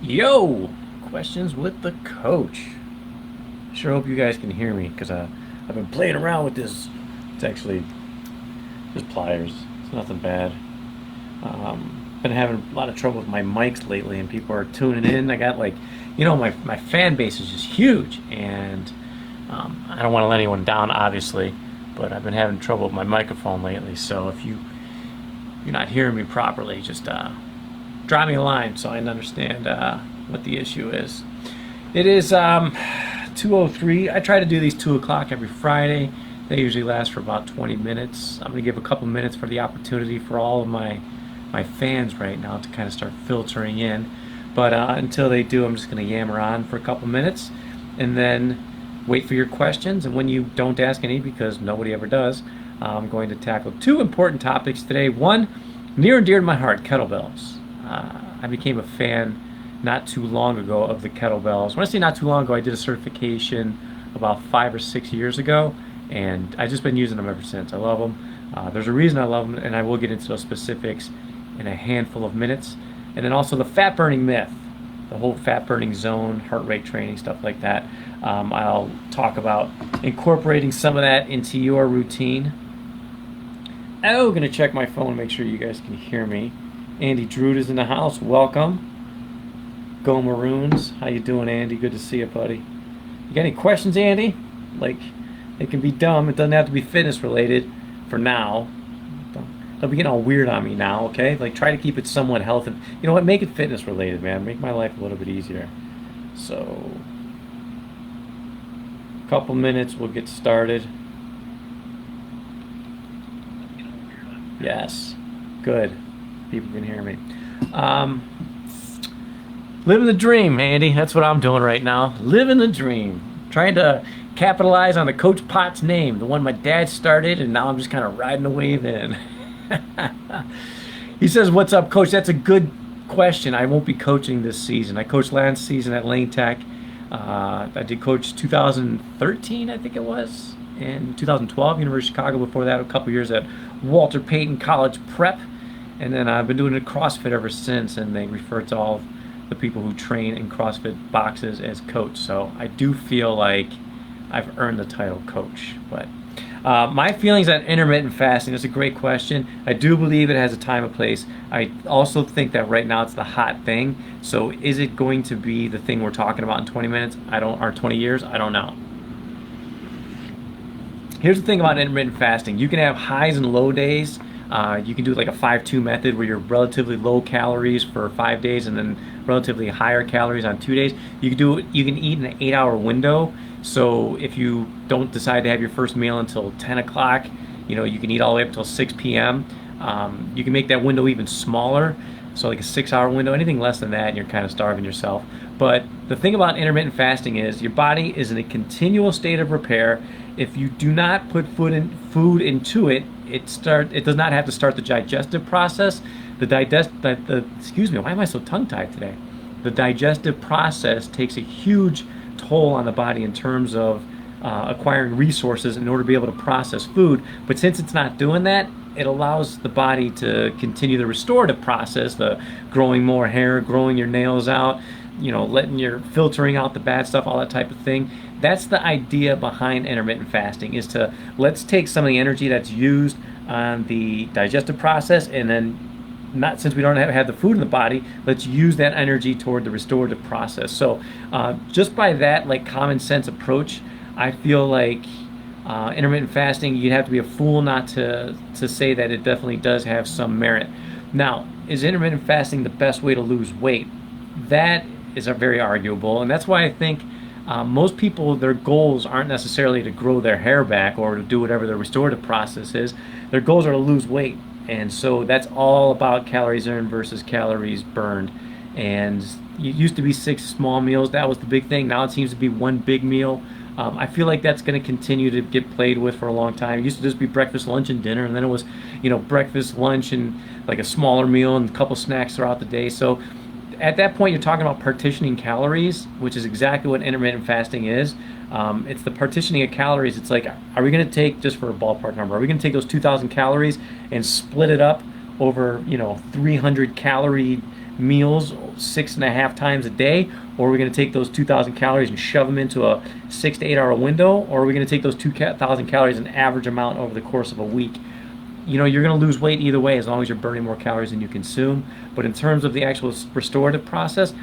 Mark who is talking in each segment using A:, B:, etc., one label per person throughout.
A: Yo, questions with the coach. Sure hope you guys can hear me because I've been playing around with this. It's actually just pliers. It's nothing bad. Been having a lot of trouble with my mics lately, and people are tuning in. I got my fan base is just huge, and I don't want to let anyone down, obviously, but I've been having trouble with my microphone lately. So if you're not hearing me properly, just drop me a line so I can understand what the issue is. It is 2:03. I try to do these 2 o'clock every Friday. They usually last for about 20 minutes. I'm going to give a couple minutes for the opportunity for all of my fans right now to kind of start filtering in. But until they do, I'm just going to yammer on for a couple minutes and then wait for your questions. And when you don't ask any, because nobody ever does, I'm going to tackle two important topics today. One, near and dear to my heart, kettlebells. I became a fan not too long ago of the kettlebells. When I say not too long ago, I did a certification about 5 or 6 years ago, and I've just been using them ever since. I love them. There's a reason I love them, and I will get into those specifics in a handful of minutes. And then also the fat burning myth, the whole fat burning zone, heart rate training, stuff like that. I'll talk about incorporating some of that into your routine. Oh, gonna check my phone, make sure you guys can hear me. Andy Drude is in the house. Welcome. Go Maroons. How you doing, Andy? Good to see you, buddy. You got any questions, Andy? Like, it can be dumb. It doesn't have to be fitness related for now. Don't be getting all weird on me now, okay? Like, try to keep it somewhat healthy. You know what? Make it fitness related, man. Make my life a little bit easier. So, a couple minutes, we'll get started. Yes. Good. People can hear me. Living the dream, Andy. That's what I'm doing right now. Living the dream. Trying to capitalize on the Coach Potts name, the one my dad started, and now I'm just kind of riding the wave in. He says, "What's up, Coach?" That's a good question. I won't be coaching this season. I coached last season at Lane Tech. I did coach 2013, I think it was, and 2012, University of Chicago. Before that, a couple years at Walter Payton College Prep. And then I've been doing a CrossFit ever since, and they refer to all the people who train in CrossFit boxes as coach. So I do feel like I've earned the title coach. But my feelings on intermittent fasting, that's a great question. I do believe it has a time and place. I also think that right now it's the hot thing. So is it going to be the thing we're talking about in 20 minutes? Or 20 years? I don't know. Here's the thing about intermittent fasting. You can have highs and low days. You can do like a 5-2 method where you're relatively low calories for 5 days and then relatively higher calories on 2 days. You can eat in an 8-hour window. So if you don't decide to have your first meal until 10 o'clock, you can eat all the way up until 6 p.m. You can make that window even smaller. So like a 6-hour window, anything less than that, and you're kind of starving yourself. But the thing about intermittent fasting is your body is in a continual state of repair. If you do not put food into it, it does not have to start the digestive process. Excuse me, why am I so tongue-tied today? The digestive process takes a huge toll on the body in terms of acquiring resources in order to be able to process food. But since it's not doing that, it allows the body to continue the restorative process, the growing more hair, growing your nails out, filtering out the bad stuff, all that type of thing. That's the idea behind intermittent fasting, is to let's take some of the energy that's used on the digestive process, and then since we don't have the food in the body, let's use that energy toward the restorative process. So just by that common sense approach, I feel like intermittent fasting, you'd have to be a fool not to say that it definitely does have some merit. Now, is intermittent fasting the best way to lose weight? That is very arguable, and that's why I think most people, their goals aren't necessarily to grow their hair back or to do whatever the restorative process is. Their goals are to lose weight, and so that's all about calories earned versus calories burned. And it used to be 6 small meals. That was the big thing. Now it seems to be 1 big meal. I feel like that's going to continue to get played with for a long time. It used to just be breakfast, lunch, and dinner, and then it was, breakfast, lunch, and like a smaller meal and a couple snacks throughout the day. So at that point, you're talking about partitioning calories, which is exactly what intermittent fasting is. It's the partitioning of calories. It's like, are we going to take, just for a ballpark number, are we going to take those 2,000 calories and split it up over, 300 calorie meals 6.5 times a day, or are we going to take those 2,000 calories and shove them into a 6 to 8 hour window, or are we going to take those 2,000 calories an average amount over the course of a week? You know, you're going to lose weight either way as long as you're burning more calories than you consume. But in terms of the actual restorative process,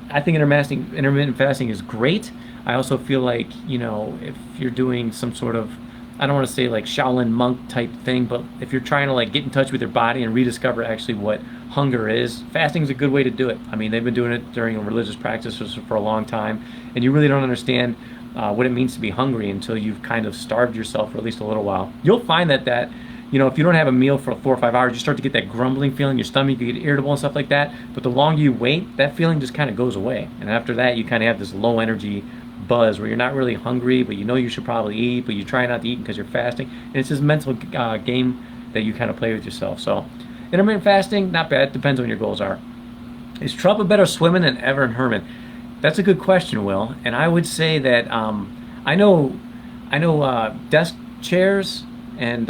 A: I think intermittent fasting is great. I also feel like, you know, if you're doing some sort of, I don't want to say like Shaolin monk type thing, but if you're trying to like get in touch with your body and rediscover actually what hunger is, fasting is a good way to do it. I mean, they've been doing it during religious practices for a long time, and you really don't understand what it means to be hungry until you've kind of starved yourself for at least a little while. You'll find that you know, if you don't have a meal for 4 or 5 hours, you start to get that grumbling feeling in your stomach, you get irritable and stuff like that. But the longer you wait, that feeling just kind of goes away. And after that, you kind of have this low energy buzz where you're not really hungry, but you know you should probably eat, but you try not to eat because you're fasting. And it's this mental game that you kind of play with yourself. So intermittent fasting, not bad. Depends on what your goals are. Is Trump a better swimmer than Evan Herman? That's a good question, Will. And I would say that I know desk chairs and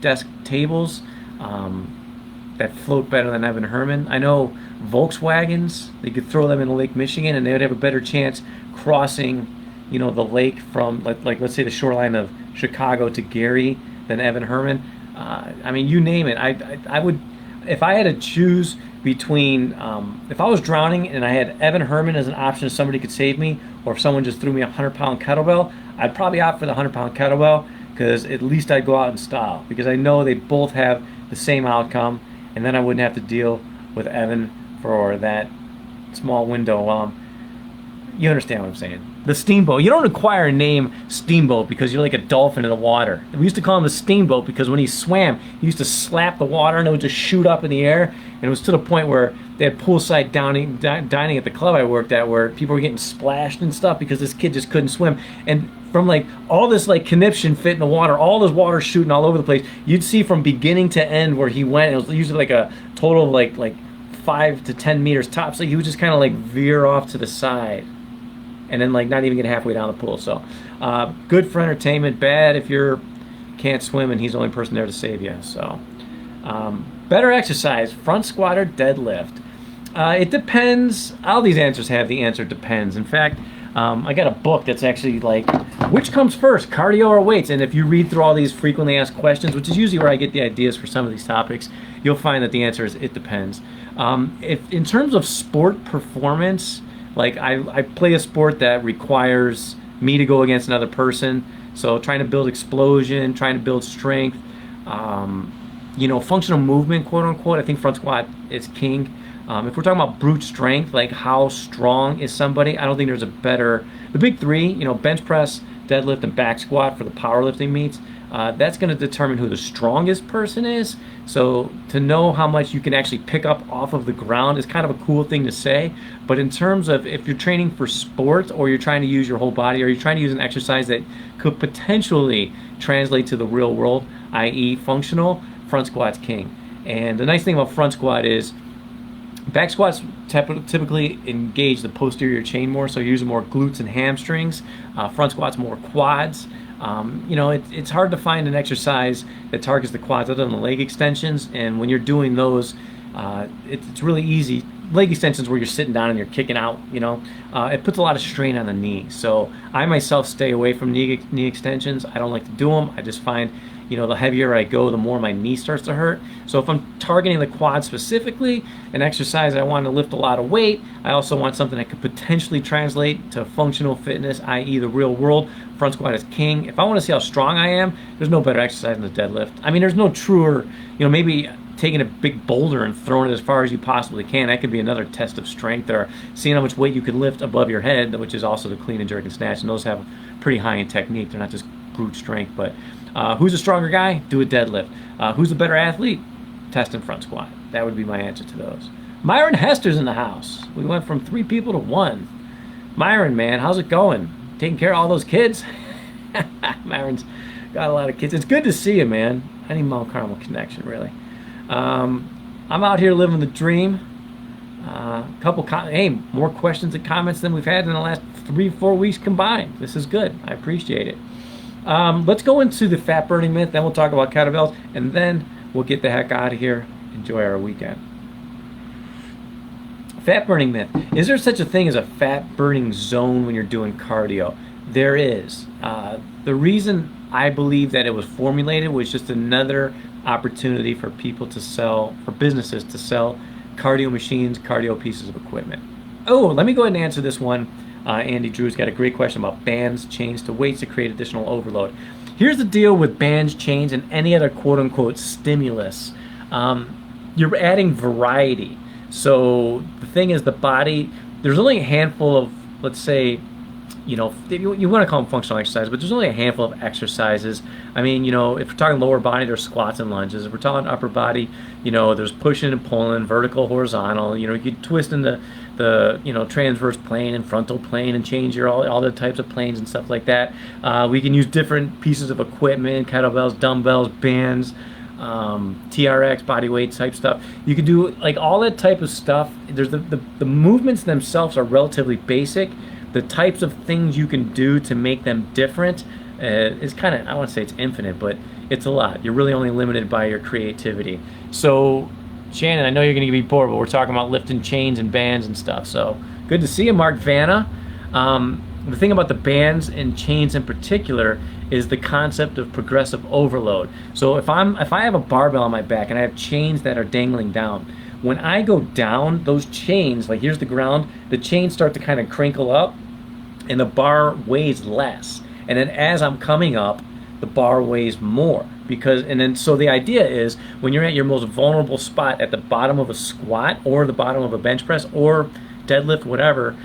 A: desk tables that float better than Evan Herman. I know Volkswagens, they could throw them in Lake Michigan and they would have a better chance crossing, you know, the lake from like let's say the shoreline of Chicago to Gary than Evan Herman. I mean, you name it. I would, if I had to choose between, if I was drowning and I had Evan Herman as an option if somebody could save me, or if someone just threw me a 100-pound kettlebell, I'd probably opt for the 100-pound kettlebell, because at least I'd go out in style, because I know they both have the same outcome, and then I wouldn't have to deal with Evan for that small window. You understand what I'm saying. The Steamboat. You don't acquire a name Steamboat because you're like a dolphin in the water. We used to call him the Steamboat because when he swam, he used to slap the water and it would just shoot up in the air. And it was to the point where they had poolside dining at the club I worked at, where people were getting splashed and stuff because this kid just couldn't swim. And from like all this like conniption fit in the water, all this water shooting all over the place, you'd see from beginning to end where he went. It was usually like a total of like 5 to 10 meters tops. So he would just kind of like veer off to the side and then like not even get halfway down the pool. So good for entertainment, bad if you can't swim and he's the only person there to save you. So better exercise, front squat or deadlift? It depends. All these answers have the answer depends. In fact, I got a book that's actually like, which comes first, cardio or weights? And if you read through all these frequently asked questions, which is usually where I get the ideas for some of these topics, you'll find that the answer is it depends. If in terms of sport performance, like I play a sport that requires me to go against another person, so trying to build explosion, trying to build strength, you know, functional movement, quote unquote, I think front squat is king. If we're talking about brute strength, like how strong is somebody, I don't think there's a better, the big three, you know, bench press, deadlift, and back squat for the powerlifting meets, that's going to determine who the strongest person is. So to know how much you can actually pick up off of the ground is kind of a cool thing to say. But in terms of if you're training for sport, or you're trying to use your whole body, or you're trying to use an exercise that could potentially translate to the real world, i.e. functional, front squat's king. And the nice thing about front squat is back squats typically engage the posterior chain more, so you're using more glutes and hamstrings. Front squats more quads. You know, it's hard to find an exercise that targets the quads other than the leg extensions, and when you're doing those, it's really easy. Leg extensions where you're sitting down and you're kicking out, you know, it puts a lot of strain on the knee. So I myself stay away from knee extensions. I don't like to do them. I just find, you know, the heavier I go, the more my knee starts to hurt. So if I'm targeting the quad specifically, an exercise I want to lift a lot of weight, I also want something that could potentially translate to functional fitness, i.e. the real world, front squat is king. If I want to see how strong I am, there's no better exercise than the deadlift. I mean, there's no truer, you know, maybe taking a big boulder and throwing it as far as you possibly can, that could be another test of strength, or seeing how much weight you can lift above your head, which is also the clean and jerk and snatch, and those have pretty high in technique. They're not just brute strength. But who's a stronger guy? Do a deadlift. Who's a better athlete? Test and front squat. That would be my answer to those. Myron Hester's in the house. We went from 3 people to 1. Myron, man, how's it going? Taking care of all those kids? Myron's got a lot of kids. It's good to see you, man. I need Mount Carmel connection, really. I'm out here living the dream. Hey, more questions and comments than we've had in the last 3-4 weeks combined. This is good. I appreciate it. Let's go into the fat burning myth, then we'll talk about kettlebells, and then we'll get the heck out of here. Enjoy our weekend. Fat burning myth. Is there such a thing as a fat burning zone when you're doing cardio? There is. The reason I believe that it was formulated was just another opportunity for people to sell, for businesses to sell cardio machines, cardio pieces of equipment. Oh, let me go ahead and answer this one. Andy Drew's got a great question about bands, chains to weights to create additional overload. Here's the deal with bands, chains, and any other quote-unquote stimulus. You're adding variety. So the thing is, the body, there's only a handful of, let's say, you want to call them functional exercises, but there's only a handful of exercises. I mean, if we're talking lower body, there's squats and lunges. If we're talking upper body, there's pushing and pulling, vertical, horizontal. You can twist into the transverse plane and frontal plane and change all the types of planes and stuff like that. We can use different pieces of equipment, kettlebells, dumbbells, bands, TRX, body weight type stuff. You can do like all that type of stuff. There's the movements themselves are relatively basic. The types of things you can do to make them different is kind of, I want to say it's infinite, but it's a lot. You're really only limited by your creativity. So Shannon, I know you're going to be bored, but we're talking about lifting chains and bands and stuff. So good to see you, Mark Vanna. The thing about the bands and chains in particular is the concept of progressive overload. So if I have a barbell on my back and I have chains that are dangling down, when I go down, those chains, like here's the ground, the chains start to kind of crinkle up and the bar weighs less. And then as I'm coming up, the bar weighs more. So the idea is when you're at your most vulnerable spot at the bottom of a squat or the bottom of a bench press or deadlift, whatever,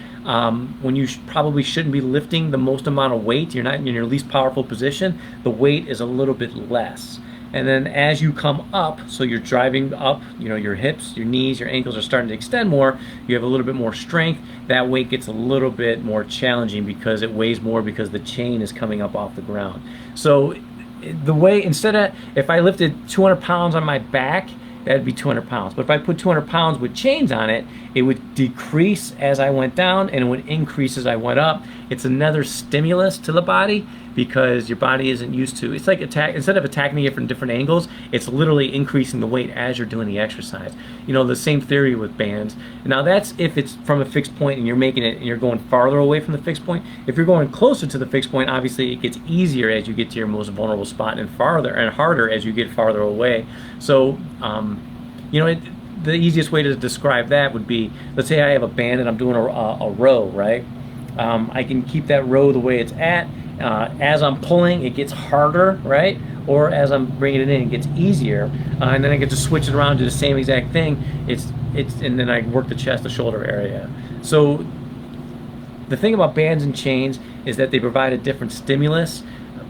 A: when you probably shouldn't be lifting the most amount of weight, you're not in your least powerful position, the weight is a little bit less. And then as you come up, so you're driving up, your hips, your knees, your ankles are starting to extend more, you have a little bit more strength, that weight gets a little bit more challenging because it weighs more because the chain is coming up off the ground. So the way, instead of, if I lifted 200 pounds on my back, that'd be 200 pounds. But if I put 200 pounds with chains on it, it would decrease as I went down and it would increase as I went up. It's another stimulus to the body because your body isn't used to, it's like instead of attacking it from different angles, it's literally increasing the weight as you're doing the exercise. The same theory with bands. Now that's if it's from a fixed point and you're making it and you're going farther away from the fixed point. If you're going closer to the fixed point, obviously it gets easier as you get to your most vulnerable spot and farther and harder as you get farther away. So, the easiest way to describe that would be, let's say I have a band and I'm doing a row, right? I can keep that row the way it's at. As I'm pulling, it gets harder, right? Or as I'm bringing it in, it gets easier. And then I get to switch it around to the same exact thing. And then I work the chest, the shoulder area. So the thing about bands and chains is that they provide a different stimulus.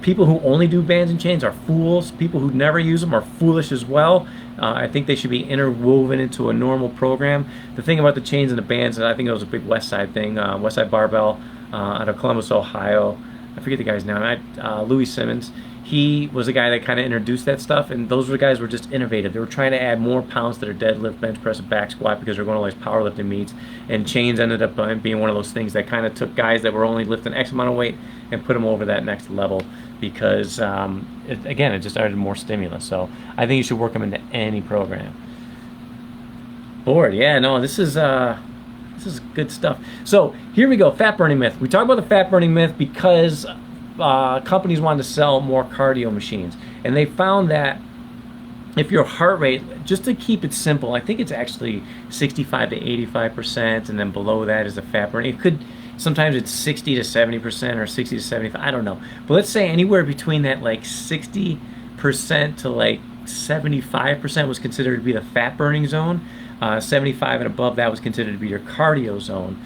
A: People who only do bands and chains are fools. People who never use them are foolish as well. I think they should be interwoven into a normal program. The thing about the chains and the bands, I think it was a big West Side thing. West Side Barbell out of Columbus, Ohio. I forget the guy's name. Louis Simmons. He was the guy that kind of introduced that stuff, and those guys were just innovative. They were trying to add more pounds to their deadlift, bench press, and back squat because they're going to all these powerlifting meets. And chains ended up being one of those things that kind of took guys that were only lifting X amount of weight and put them over that next level because, it just added more stimulus. So I think you should work them into any program. Bored, yeah, no, this is good stuff. So here we go, fat burning myth. We talk about the fat burning myth because companies wanted to sell more cardio machines, and they found that if your heart rate, just to keep it simple, I think it's actually 65 to 85%, and then below that is the fat burning. It could, sometimes it's 60 to 70% or 60 to 75, I don't know. But let's say anywhere between that like 60% to like 75% was considered to be the fat burning zone. 75 and above that was considered to be your cardio zone.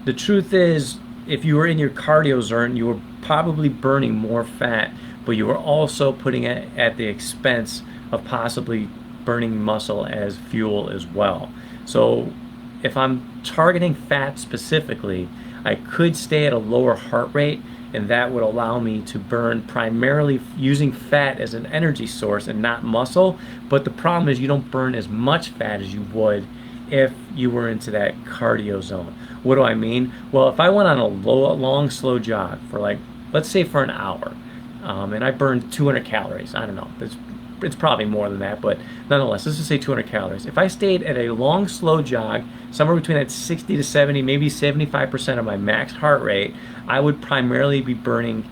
A: The truth is, if you were in your cardio zone, you were probably burning more fat, but you were also putting it at the expense of possibly burning muscle as fuel as well. So if I'm targeting fat specifically, I could stay at a lower heart rate, and that would allow me to burn primarily using fat as an energy source and not muscle. But the problem is you don't burn as much fat as you would if you were into that cardio zone. What do I mean? Well, if I went on a long, slow jog for like, let's say for an hour, and I burned 200 calories, I don't know, that's it's probably more than that, but nonetheless, let's just say 200 calories. If I stayed at a long, slow jog, somewhere between that 60 to 70, maybe 75% of my max heart rate, I would primarily be burning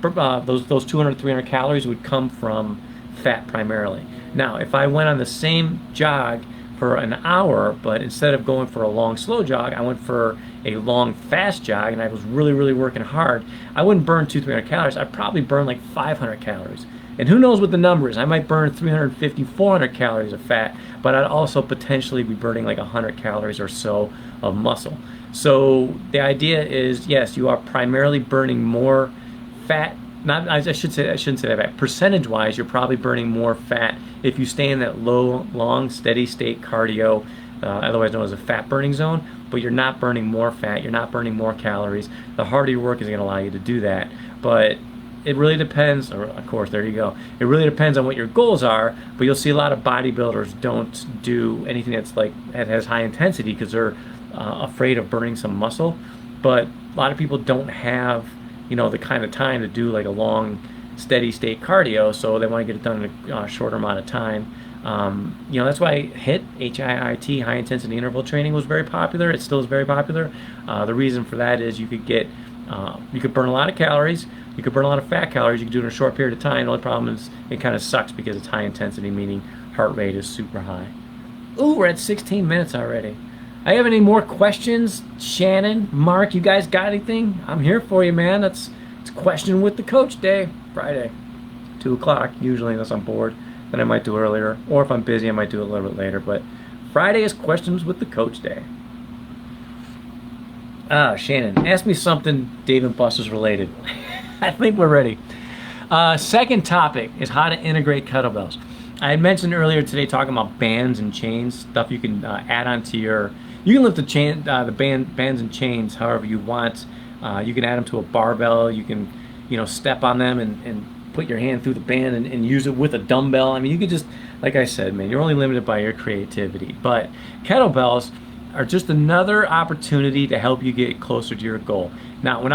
A: those 200, 300 calories would come from fat primarily. Now, if I went on the same jog for an hour, but instead of going for a long, slow jog, I went for a long, fast jog, and I was really, really working hard, I wouldn't burn 200, 300 calories. I'd probably burn like 500 calories. And who knows what the number is? I might burn 350, 400 calories of fat, but I'd also potentially be burning like 100 calories or so of muscle. So the idea is, yes, you are primarily burning more fat. Not, I shouldn't say that. Percentage-wise, you're probably burning more fat if you stay in that low, long, steady state cardio, otherwise known as a fat burning zone. But you're not burning more fat. You're not burning more calories. The harder your work is going to allow you to do that. But it really depends. Or of course, there you go. It really depends on what your goals are. But you'll see a lot of bodybuilders don't do anything that has high intensity because they're afraid of burning some muscle. But a lot of people don't have the kind of time to do like a long, steady state cardio, so they want to get it done in a shorter amount of time. That's why HIIT, high intensity interval training, was very popular. It still is very popular. The reason for that is you could burn a lot of calories, you could burn a lot of fat calories, you could do it in a short period of time. The only problem is it kind of sucks because it's high intensity, meaning heart rate is super high. Ooh, we're at 16 minutes already. I have any more questions? Shannon, Mark, you guys got anything? I'm here for you, man. It's question with the coach day, Friday, 2 o'clock usually, unless I'm bored. Then I might do it earlier, or if I'm busy, I might do it a little bit later. But Friday is questions with the coach day. Shannon, ask me something Dave & Buster's related. I think we're ready. Second topic is how to integrate kettlebells. I had mentioned earlier today talking about bands and chains, stuff you can add onto your. You can lift the bands and chains however you want. You can add them to a barbell. You can, step on them and put your hand through the band and use it with a dumbbell. I mean, you could just, like I said, man, you're only limited by your creativity. But kettlebells are just another opportunity to help you get closer to your goal. Now, when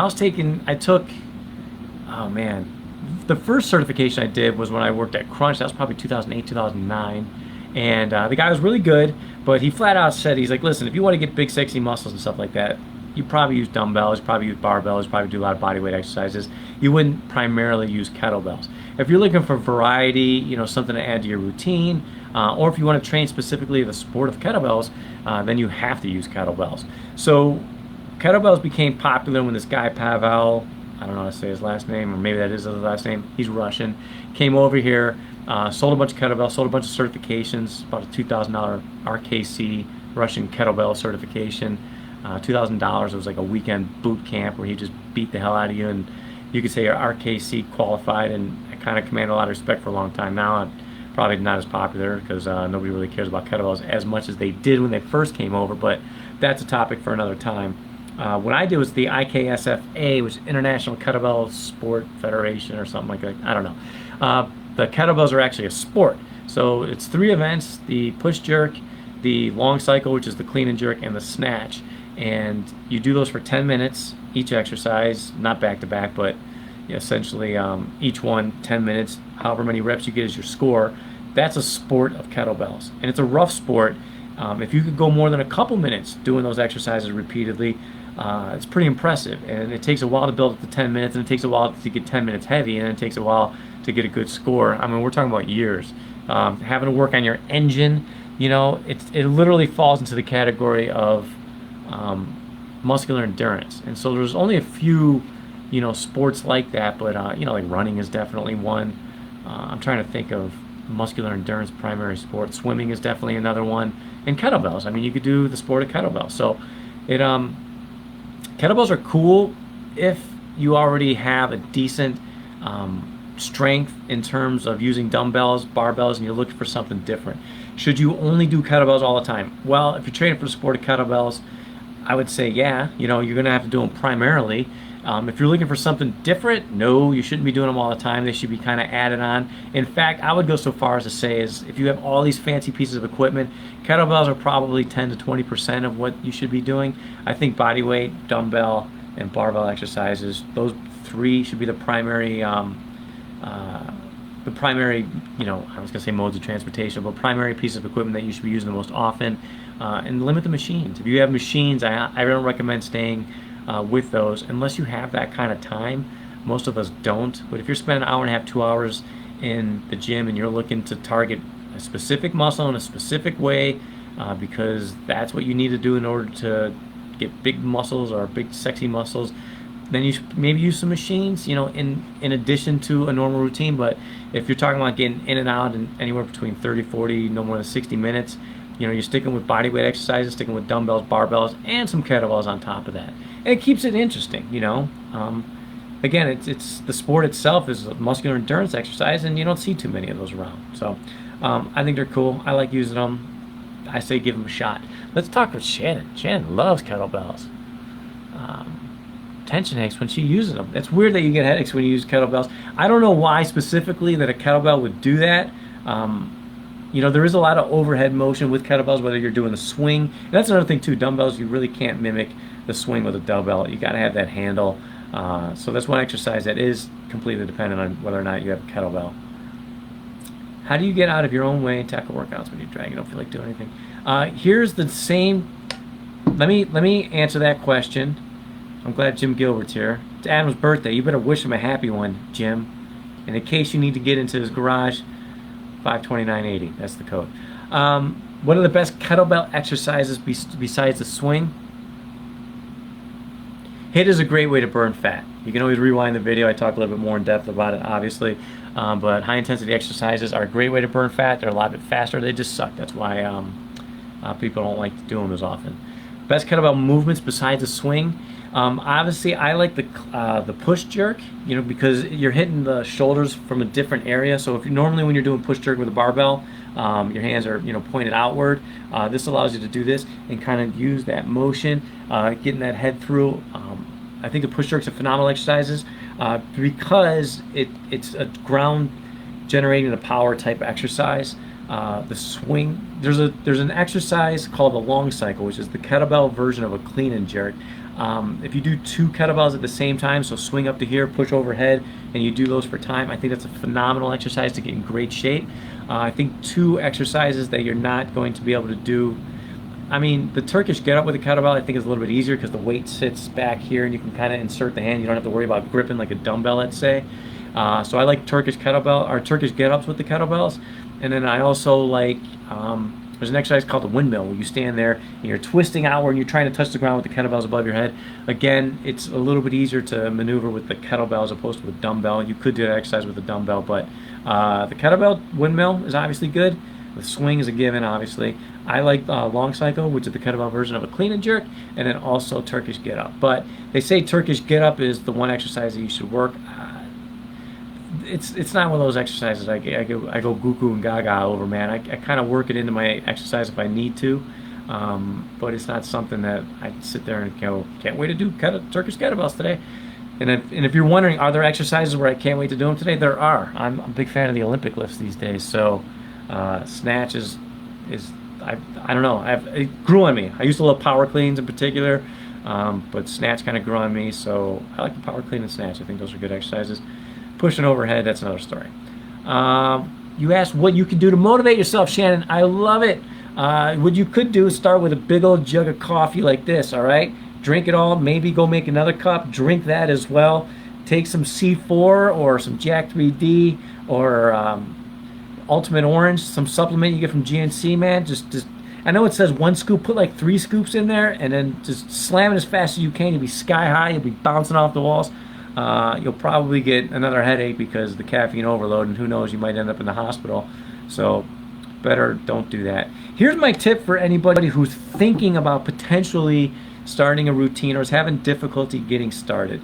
A: the first certification I did was when I worked at Crunch. That was probably 2008, 2009. And the guy was really good, but he flat out said, he's like, listen, if you want to get big, sexy muscles and stuff like that, you probably use dumbbells, you probably use barbells, you probably do a lot of body weight exercises. You wouldn't primarily use kettlebells. If you're looking for variety, something to add to your routine, or if you want to train specifically the sport of kettlebells, then you have to use kettlebells. So kettlebells became popular when this guy Pavel, I don't know how to say his last name, or maybe that is his last name, he's Russian, came over here, sold a bunch of kettlebells, sold a bunch of certifications, about a $2,000 RKC Russian kettlebell certification. $2,000, it was like a weekend boot camp where he just beat the hell out of you, and you could say you're RKC qualified, and I kind of command a lot of respect for a long time now. I'm probably not as popular because nobody really cares about kettlebells as much as they did when they first came over, but that's a topic for another time. What I did was the IKSFA, which is International Kettlebell Sport Federation or something like that. I don't know. The kettlebells are actually a sport. So it's 3 events: the push jerk, the long cycle, which is the clean and jerk, and the snatch. And you do those for 10 minutes, each exercise, not back to back, but essentially each one 10 minutes, however many reps you get is your score. That's a sport of kettlebells. And it's a rough sport. If you could go more than a couple minutes doing those exercises repeatedly, it's pretty impressive. And it takes a while to build up to 10 minutes, and it takes a while to get 10 minutes heavy, and it takes a while to get a good score. I mean, we're talking about years. Having to work on your engine, it literally falls into the category of muscular endurance. And so there's only a few, sports like that, but, like running is definitely one. I'm trying to think of muscular endurance primary sport. Swimming is definitely another one. And kettlebells. I mean, you could do the sport of kettlebells. So kettlebells are cool if you already have a decent strength in terms of using dumbbells, barbells, and you're looking for something different. Should you only do kettlebells all the time? Well, if you're training for the sport of kettlebells, I would say, yeah, you're going to have to do them primarily. If you're looking for something different, no, you shouldn't be doing them all the time. They should be kind of added on. In fact, I would go so far as to say is if you have all these fancy pieces of equipment, kettlebells are probably 10 to 20% of what you should be doing. I think body weight, dumbbell, and barbell exercises, those 3 should be the primary the primary, I was gonna say modes of transportation, but primary piece of equipment that you should be using the most often, and limit the machines. If you have machines, I don't recommend staying with those unless you have that kind of time. Most of us don't, but if you're spending an hour and a half, 2 hours in the gym and you're looking to target a specific muscle in a specific way, because that's what you need to do in order to get big muscles or big sexy muscles, then you should maybe use some machines, in addition to a normal routine. But if you're talking about getting in and out in anywhere between 30, 40, no more than 60 minutes, you're sticking with bodyweight exercises, sticking with dumbbells, barbells, and some kettlebells on top of that. And it keeps it interesting, Again, it's the sport itself is a muscular endurance exercise, and you don't see too many of those around. So I think they're cool. I like using them. I say give them a shot. Let's talk with Shannon. Shannon loves kettlebells. Tension headaches when she uses them. It's weird that you get headaches when you use kettlebells. I don't know why specifically that a kettlebell would do that. There is a lot of overhead motion with kettlebells, whether you're doing the swing. And that's another thing too. Dumbbells, you really can't mimic the swing with a dumbbell. You got to have that handle. So that's one exercise that is completely dependent on whether or not you have a kettlebell. How do you get out of your own way and tackle workouts when you drag? You don't feel like doing anything. Here's the same. Let me answer that question. I'm glad Jim Gilbert's here. It's Adam's birthday. You better wish him a happy one, Jim. And in case you need to get into his garage, 52980. That's the code. What are the best kettlebell exercises besides the swing? HIIT is a great way to burn fat. You can always rewind the video. I talk a little bit more in depth about it, obviously. But high intensity exercises are a great way to burn fat. They're a lot bit faster. They just suck. That's why people don't like to do them as often. Best kettlebell movements besides the swing. Obviously, I like the push jerk, because you're hitting the shoulders from a different area. So if normally when you're doing push jerk with a barbell, your hands are pointed outward. This allows you to do this and kind of use that motion, getting that head through. I think the push jerks are phenomenal exercises because it's a ground generating a power type exercise. The swing, there's an exercise called a long cycle, which is the kettlebell version of a clean and jerk. If you do 2 kettlebells at the same time, so swing up to here, push overhead, and you do those for time, I think that's a phenomenal exercise to get in great shape. I think 2 exercises that you're not going to be able to do. The Turkish get up with a kettlebell I think is a little bit easier because the weight sits back here and you can kind of insert the hand. You don't have to worry about gripping like a dumbbell, let's say. So I like Turkish kettlebell or Turkish get-ups with the kettlebells. And then I also like, there's an exercise called the windmill where you stand there and you're twisting outward and you're trying to touch the ground with the kettlebells above your head. Again, it's a little bit easier to maneuver with the kettlebell as opposed to a dumbbell. You could do that exercise with a dumbbell, but the kettlebell windmill is obviously good. The swing is a given, obviously. I like long cycle, which is the kettlebell version of a clean and jerk, and then also Turkish get up. But they say Turkish get up is the one exercise that you should work. It's not one of those exercises I go goo goo and gaga over, man. I kind of work it into my exercise if I need to, but it's not something that I sit there and go, can't wait to do Turkish kettlebells today. And if you're wondering, are there exercises where I can't wait to do them today? There are. I'm a big fan of the Olympic lifts these days. So snatch is I don't know. It grew on me. I used to love power cleans in particular, but snatch kind of grew on me. So I like the power clean and snatch. I think those are good exercises. Pushing overhead, that's another story. You asked what you can do to motivate yourself, Shannon. I love it. What you could do is start with a big old jug of coffee like this, all right? Drink it all, maybe go make another cup, drink that as well. Take some C4 or some Jack 3D or Ultimate Orange, some supplement you get from GNC, man. Just I know it says 1 scoop, put like 3 scoops in there and then just slam it as fast as you can. You'll be sky high, you'll be bouncing off the walls. You'll probably get another headache because of the caffeine overload, and who knows, you might end up in the hospital. So better don't do that. Here's my tip for anybody who's thinking about potentially starting a routine or is having difficulty getting started.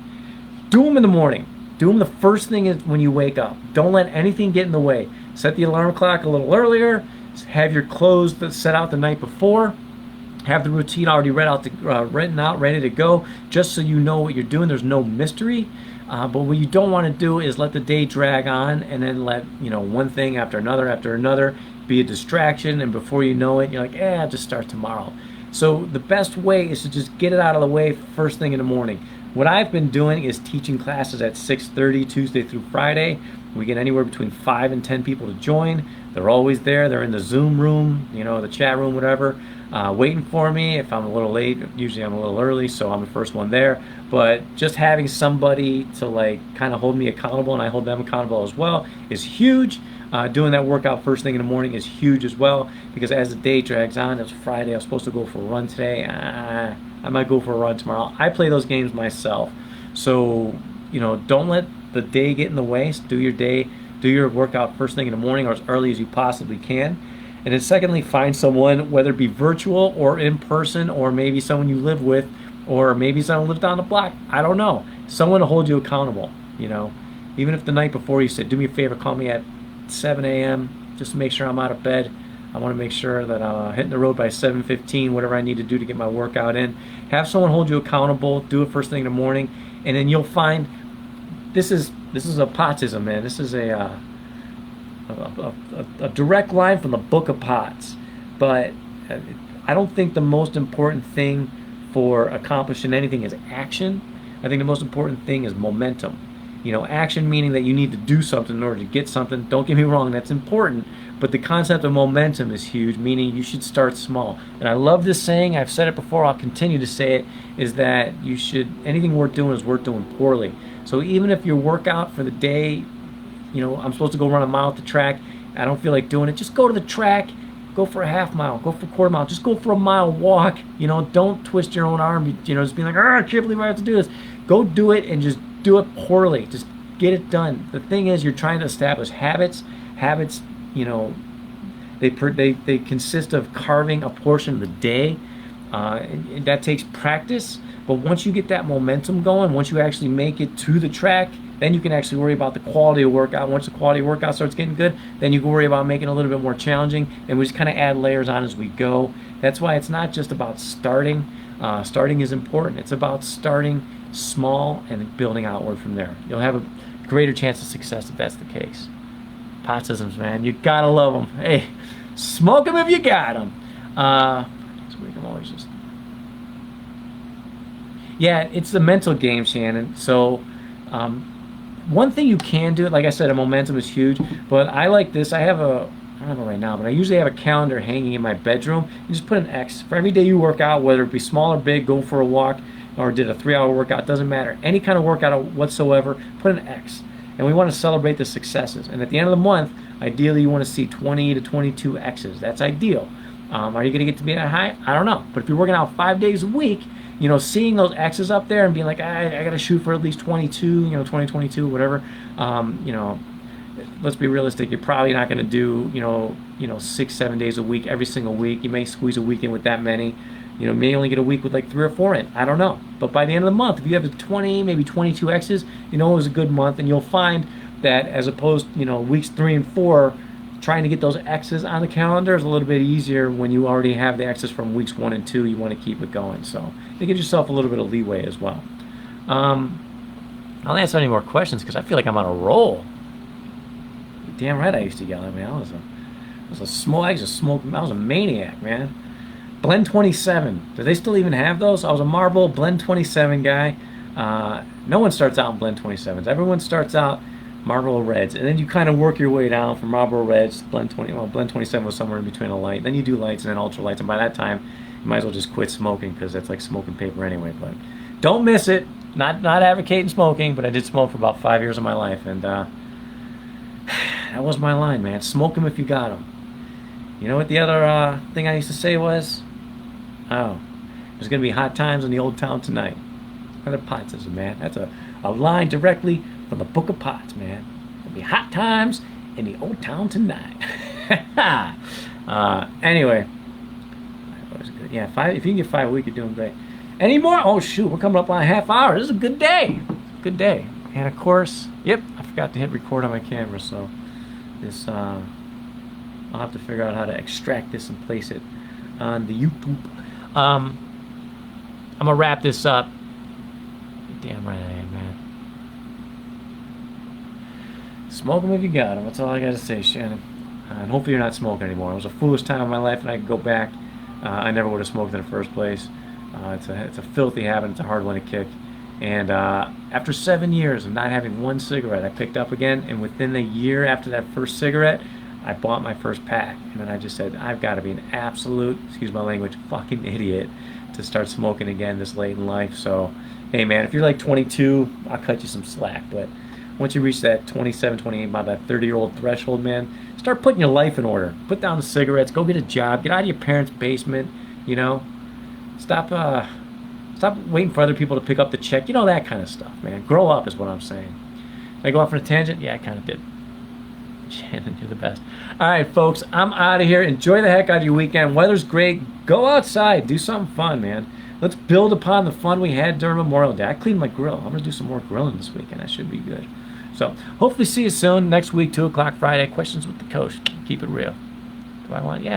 A: Do them in the morning. Do them the first thing when you wake up. Don't let anything get in the way. Set the alarm clock a little earlier. Have your clothes set out the night before. Have the routine already written out, ready to go, just so you know what you're doing. There's no mystery. But what you don't want to do is let the day drag on and then let one thing after another be a distraction, and before you know it, you're like, I'll just start tomorrow. So the best way is to just get it out of the way first thing in the morning. What I've been doing is teaching classes at 6:30 Tuesday through Friday. We get anywhere between 5 and 10 people to join. They're always there. They're in the Zoom room, the chat room, whatever, waiting for me. If I'm a little late, usually I'm a little early, so I'm the first one there. But just having somebody to like kind of hold me accountable and I hold them accountable as well is huge. Doing that workout first thing in the morning is huge as well, because as the day drags on, it's Friday, I was supposed to go for a run today. I might go for a run tomorrow. I play those games myself. So, don't let the day get in the way. Do your day, do your workout first thing in the morning or as early as you possibly can. And then secondly, find someone, whether it be virtual or in person, or maybe someone you live with, or maybe someone who lives down the block. I don't know. Someone to hold you accountable, Even if the night before you said, do me a favor, call me at 7 a.m. just to make sure I'm out of bed. I want to make sure that I'm hitting the road by 7:15, whatever I need to do to get my workout in. Have someone hold you accountable. Do it first thing in the morning, and then you'll find this is a potism, man. This is a direct line from the Book of Pots. But I don't think the most important thing for accomplishing anything is action. I think the most important thing is momentum. Action meaning that you need to do something in order to get something. Don't get me wrong, that's important. But the concept of momentum is huge, meaning you should start small. And I love this saying, I've said it before, I'll continue to say it, is that anything worth doing is worth doing poorly. So even if your workout for the day, I'm supposed to go run a mile at the track, I don't feel like doing it, just go to the track, go for a half mile, go for a quarter mile, just go for a mile walk. Don't twist your own arm, just be like, I can't believe I have to do this. Go do it and just do it poorly. Just get it done. The thing is, you're trying to establish habits. Habits, they consist of carving a portion of the day. And that takes practice. But once you get that momentum going, once you actually make it to the track, then you can actually worry about the quality of workout. Once the quality of workout starts getting good, then you can worry about making it a little bit more challenging. And we just kind of add layers on as we go. That's why it's not just about starting. Starting is important. It's about starting small and building outward from there. You'll have a greater chance of success if that's the case. Potsisms, man, you gotta love them. Hey, smoke them if you got them. So we can always just, yeah, it's the mental game, Shannon. So one thing you can do, like I said, a momentum is huge, but I like this. I don't have it right now, but I usually have a calendar hanging in my bedroom. You just put an X for every day you work out, whether it be small or big, go for a walk, or did a 3-hour workout, doesn't matter. Any kind of workout whatsoever, put an X. And we want to celebrate the successes. And at the end of the month, ideally you want to see 20 to 22 X's. That's ideal. Are you going to get to be that high? I don't know. But if you're working out 5 days a week, seeing those X's up there and being like, I got to shoot for at least 22, 20, 22, whatever, let's be realistic. You're probably not going to do, 6-7 days a week, every single week. You may squeeze a week in with that many. May only get a week with like 3 or 4 in. I don't know. But by the end of the month, if you have 20, maybe 22 X's, it was a good month. And you'll find that as opposed, weeks 3 and 4, trying to get those X's on the calendar is a little bit easier when you already have the X's from weeks 1 and 2. You want to keep it going. So you give yourself a little bit of leeway as well. I'll answer any more questions because I feel like I'm on a roll. Damn right I used to yell at me. I was a maniac, man. Blend 27. Do they still even have those? I was a Marlboro Blend 27 guy. No one starts out in Blend 27s. Everyone starts out Marlboro Reds, and then you kind of work your way down from Marlboro Reds to Blend 20. Well, Blend 27 was somewhere in between a light. Then you do lights and then ultra lights, and by that time, you might as well just quit smoking because that's like smoking paper anyway. But don't miss it. Not advocating smoking, but I did smoke for about 5 years of my life, and that was my line, man. Smoke them if you got them. You know what the other thing I used to say was? Oh, there's going to be hot times in the old town tonight. Another Potsism, man. That's a line directly from the Book of Pots, man. There'll be hot times in the old town tonight. Anyway. That was good. Yeah, if you can get 5 a week, you're doing great. Any more? Oh, shoot. We're coming up on a half hour. This is a good day. Good day. And, of course, yep, I forgot to hit record on my camera, so this, I'll have to figure out how to extract this and place it on the YouTube. I'm gonna wrap this up. Damn right I am, man. Smoke them if you got them. That's all I gotta say, Shannon. And hopefully you're not smoking anymore. It was a foolish time in my life, and I could go back. I never would have smoked in the first place. It's a filthy habit. It's a hard one to kick. And after 7 years of not having one cigarette, I picked up again. And within a year after that first cigarette, I bought my first pack. And then I just said, I've got to be an absolute, excuse my language, fucking idiot to start smoking again this late in life. So, hey man, if you're like 22, I'll cut you some slack. But once you reach that 27, 28, about that 30-year-old threshold, man, start putting your life in order. Put down the cigarettes, go get a job, get out of your parents' basement, you know. Stop waiting for other people to pick up the check. You know, that kind of stuff, man. Grow up is what I'm saying. Did I go off on a tangent? Yeah, I kind of did. Shannon, you're the best. All right, folks, I'm out of here. Enjoy the heck out of your weekend. Weather's great. Go outside. Do something fun, man. Let's build upon the fun we had during Memorial Day. I cleaned my grill. I'm going to do some more grilling this weekend. That should be good. So hopefully see you soon. Next week, 2 o'clock Friday. Questions with the coach. Keep it real. Do I want? Yeah.